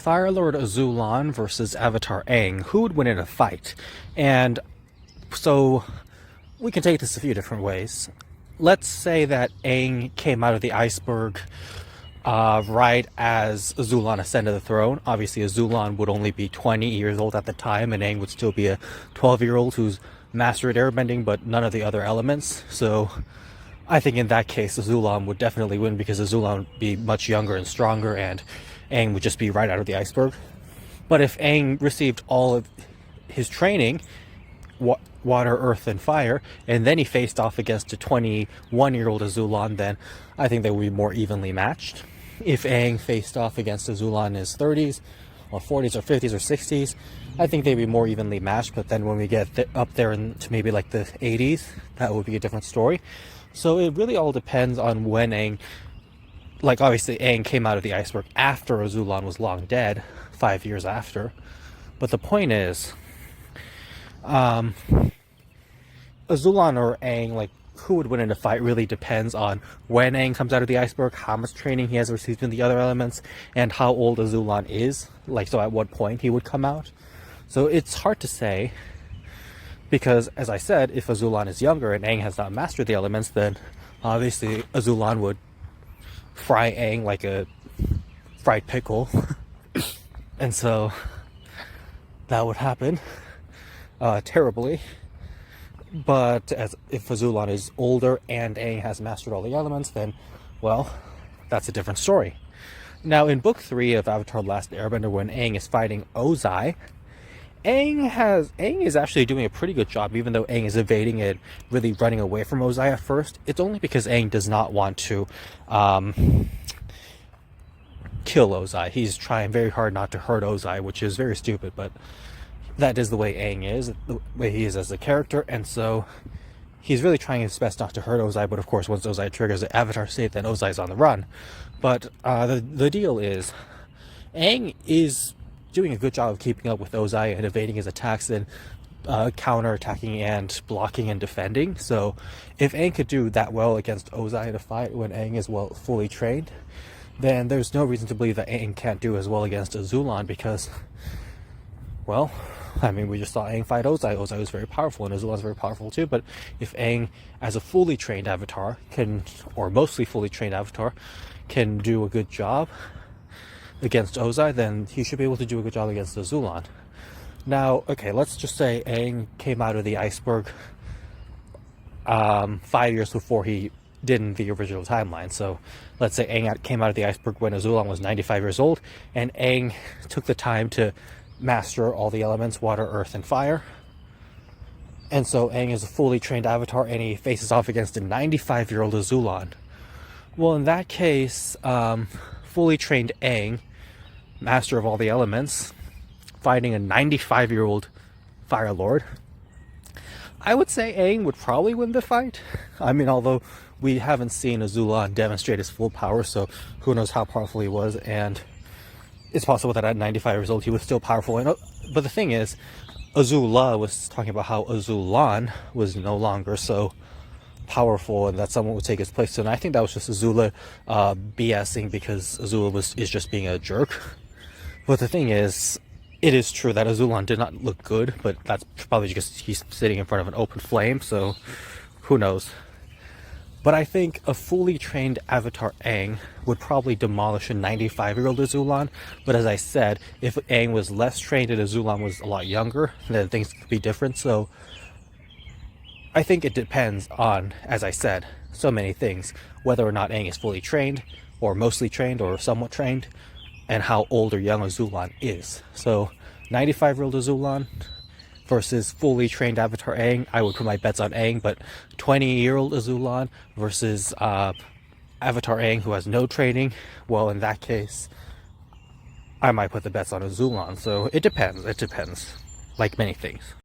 Fire Lord Azulon versus Avatar Aang, who would win in a fight? And so we can take this a few different ways. Let's say that Aang came out of the iceberg right as Azulon ascended the throne. Obviously, Azulon would only be 20 years old at the time, and Aang would still be a 12-year-old who's mastered airbending, but none of the other elements. So I think in that case, Azulon would definitely win because Azulon would be much younger and stronger, and Aang would just be right out of the iceberg. But if Aang received all of his training, water, earth, and fire, and then he faced off against a 21-year-old Azulon, then I think they would be more evenly matched. If Aang faced off against Azulon in his 30s, or 40s, or 50s, or 60s, I think they'd be more evenly matched. But then when we get up there into maybe like the 80s, that would be a different story. So it really all depends on when Aang, like obviously Aang came out of the iceberg after Azulon was long dead, 5 years after. But the point is, Azulon or Aang, like who would win in a fight really depends on when Aang comes out of the iceberg, how much training he has received in the other elements, and how old Azulon is, like so at what point he would come out. So it's hard to say, because as I said, if Azulon is younger and Aang has not mastered the elements, then obviously Azulon would fry Aang like a fried pickle. And so that would happen terribly. But if Azulon is older and Aang has mastered all the elements, then, well, that's a different story. Now, in Book 3 of Avatar: The Last Airbender, when Aang is fighting Ozai, Aang is actually doing a pretty good job, even though Aang is evading it, really running away from Ozai at first. It's only because Aang does not want to kill Ozai. He's trying very hard not to hurt Ozai, which is very stupid, but that is the way Aang is, the way he is as a character, and so he's really trying his best not to hurt Ozai. But of course, once Ozai triggers the Avatar state, then Ozai's on the run. But the deal is, Aang is doing a good job of keeping up with Ozai and evading his attacks and counter-attacking and blocking and defending. So if Aang could do that well against Ozai in a fight when Aang is fully trained, then there's no reason to believe that Aang can't do as well against Azulon, because, well, I mean, we just saw Aang fight Ozai. Ozai was very powerful, and Azulon's very powerful too. But if Aang, as a fully trained Avatar, or mostly fully trained Avatar, can do a good job against Ozai, then he should be able to do a good job against Azulon. Now, okay, let's just say Aang came out of the iceberg 5 years before he did in the original timeline. So let's say Aang came out of the iceberg when Azulon was 95 years old, and Aang took the time to master all the elements, water, earth, and fire. And so Aang is a fully trained Avatar, and he faces off against a 95-year-old Azulon. Well, in that case, fully trained Aang, master of all the elements, fighting a 95-year-old Fire Lord, I would say Aang would probably win the fight. I mean, although we haven't seen Azulon demonstrate his full power, so who knows how powerful he was, and it's possible that at 95 years old he was still powerful. But the thing is, Azula was talking about how Azulon was no longer so powerful and that someone would take his place. And I think that was just Azula BSing, because Azula is just being a jerk. But the thing is, it is true that Azulon did not look good, but that's probably because he's sitting in front of an open flame, so who knows. But I think a fully trained Avatar Aang would probably demolish a 95-year-old Azulon. But as I said, if Aang was less trained and Azulon was a lot younger, then things could be different. So I think it depends on, as I said, so many things. Whether or not Aang is fully trained, or mostly trained, or somewhat trained, and how old or young Azulon is. So 95-year-old Azulon versus fully trained Avatar Aang, I would put my bets on Aang. But 20-year-old Azulon versus Avatar Aang, who has no training, well, in that case, I might put the bets on Azulon. So it depends, like many things.